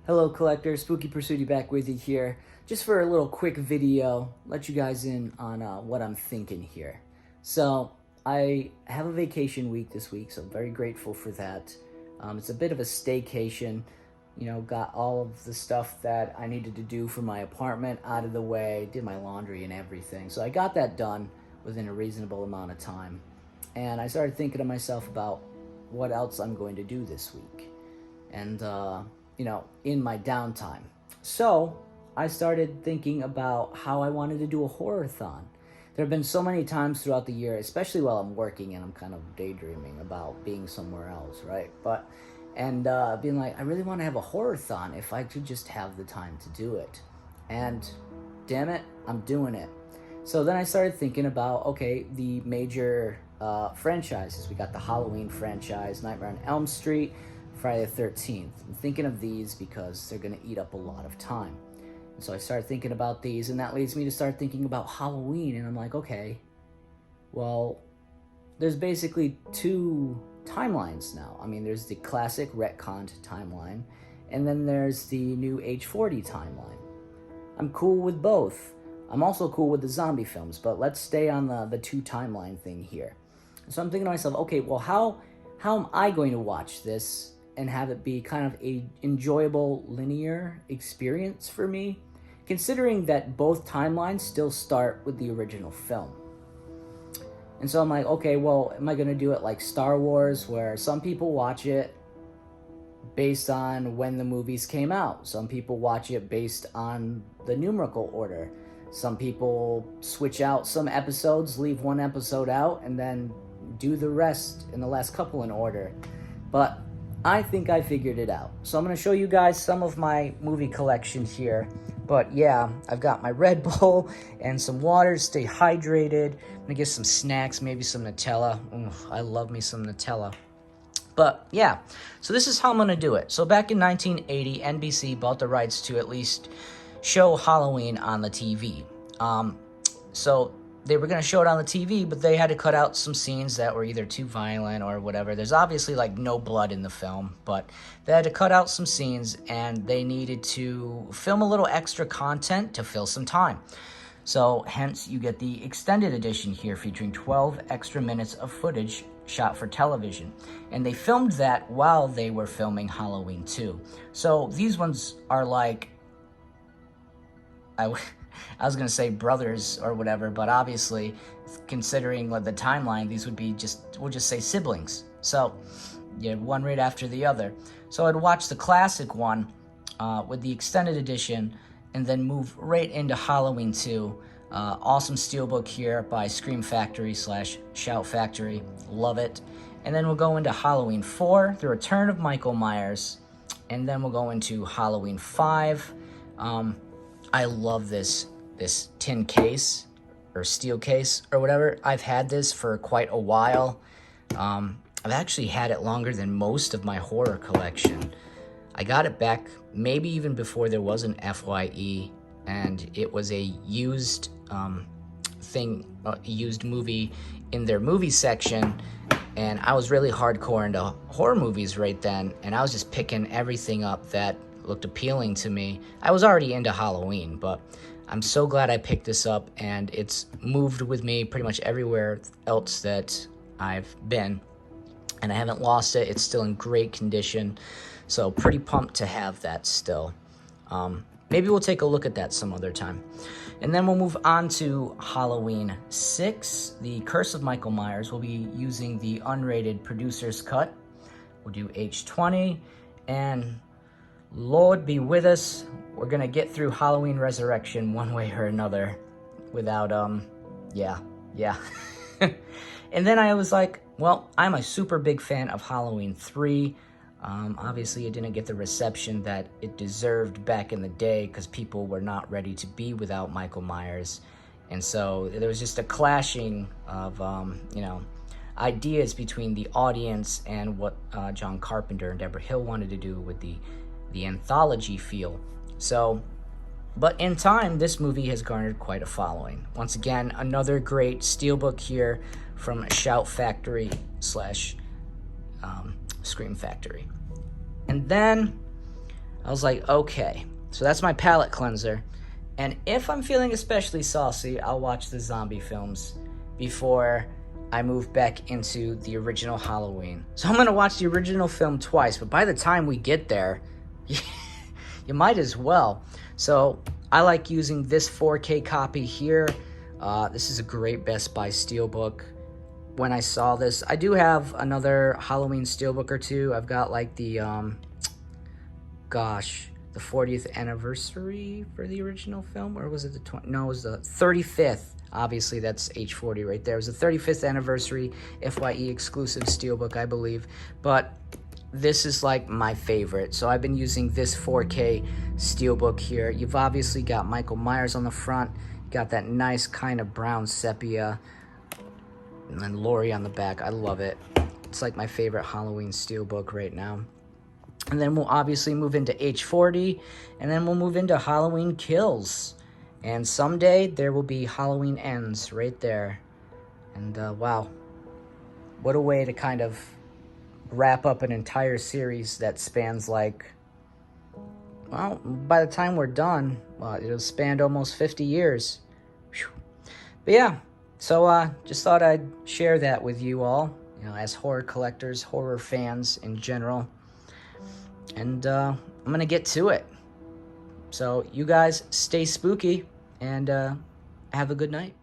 Hello collector, Spooky Pursuity back with you here, just for a little quick video, let you guys in on what I'm thinking here. So, I have a vacation week this week, so I'm very grateful for that. It's a bit of a staycation, got all of the stuff that I needed to do for my apartment out of the way, did my laundry and everything. So I got that done within a reasonable amount of time. And I started thinking to myself about what else I'm going to do this week. And, in my downtime. So I started thinking about how I wanted to do a horrorthon. There have been so many times throughout the year, especially while I'm working and I'm kind of daydreaming about being somewhere else, right? Being like, I really want to have a horrorthon if I could just have the time to do it. And damn it, I'm doing it. So then I started thinking about, okay, the major franchises. We got the Halloween franchise, Nightmare on Elm Street, Friday the 13th. I'm thinking of these because they're going to eat up a lot of time. And so I started thinking about these, and that leads me to start thinking about Halloween. And I'm like, okay, well, there's basically two timelines now. I mean, there's the classic retconned timeline, and then there's the new age 40 timeline. I'm cool with both. I'm also cool with the zombie films, but let's stay on the two timeline thing here. So I'm thinking to myself, okay, well, how am I going to watch this and have it be kind of a enjoyable linear experience for me, considering that both timelines still start with the original film? And so I'm like, okay, well, am I going to do it like Star Wars, where some people watch it based on when the movies came out? Some people watch it based on the numerical order. Some people switch out some episodes, leave one episode out, and then do the rest in the last couple in order. But I think I figured it out. So I'm going to show you guys some of my movie collection here. But yeah, I've got my Red Bull and some water to stay hydrated. I'm going to get some snacks, maybe some Nutella. Ooh, I love me some Nutella. But yeah, so this is how I'm going to do it. So back in 1980, NBC bought the rights to at least show Halloween on the TV. So they were going to show it on the TV, but they had to cut out some scenes that were either too violent or whatever. There's obviously like no blood in the film, but they had to cut out some scenes, and they needed to film a little extra content to fill some time. So hence you get the extended edition here featuring 12 extra minutes of footage shot for television. And they filmed that while they were filming Halloween 2. So these ones are like, I was going to say brothers or whatever, but obviously, considering the timeline, these would be we'll just say siblings. So, yeah, one right after the other. So I'd watch the classic one with the extended edition, and then move right into Halloween 2. Awesome steelbook here by Scream Factory / Shout Factory. Love it. And then we'll go into Halloween 4, The Return of Michael Myers. And then we'll go into Halloween 5. I love this tin case or steel case or whatever. I've had this for quite a while. I've actually had it longer than most of my horror collection. I got it back maybe even before there was an FYE, and it was a used used movie in their movie section. And I was really hardcore into horror movies right then, and I was just picking everything up that looked appealing to me. I was already into Halloween, but I'm so glad I picked this up, and it's moved with me pretty much everywhere else that I've been, and I haven't lost it. It's still in great condition, so pretty pumped to have that still. Maybe we'll take a look at that some other time. And then we'll move on to Halloween 6, The Curse of Michael Myers. We'll be using the unrated producer's cut. We'll do H20, and Lord be with us, we're gonna get through Halloween Resurrection one way or another without, yeah. And then I was like, well, I'm a super big fan of Halloween 3. Obviously, it didn't get the reception that it deserved back in the day because people were not ready to be without Michael Myers. And so there was just a clashing of, ideas between the audience and what John Carpenter and Deborah Hill wanted to do with the anthology feel. So, but in time, this movie has garnered quite a following. Once again, another great steelbook here from Shout Factory / Scream Factory. And then I was like, okay. So that's my palate cleanser. And if I'm feeling especially saucy, I'll watch the zombie films before I move back into the original Halloween. So I'm going to watch the original film twice, but by the time we get there, you might as well. So I like using this 4K copy here. This is a great Best Buy Steelbook. When I saw this, I do have another Halloween Steelbook or two. I've got like the, the 40th anniversary for the original film, or was it the 20? No, it was the 35th. Obviously, that's H40 right there. It was the 35th anniversary FYE exclusive Steelbook, I believe. But this is like my favorite. So I've been using this 4K Steelbook here. You've obviously got Michael Myers on the front. Got that nice kind of brown sepia. And then Laurie on the back. I love it. It's like my favorite Halloween Steelbook right now. And then we'll obviously move into H40, and then we'll move into Halloween Kills. And someday there will be Halloween Ends right there. And wow, what a way to kind of wrap up an entire series that spans like, well, by the time we're done, it'll span almost 50 years. Whew. But yeah, so just thought I'd share that with you all, you know, as horror collectors, horror fans in general. And I'm going to get to it. So you guys stay spooky and have a good night.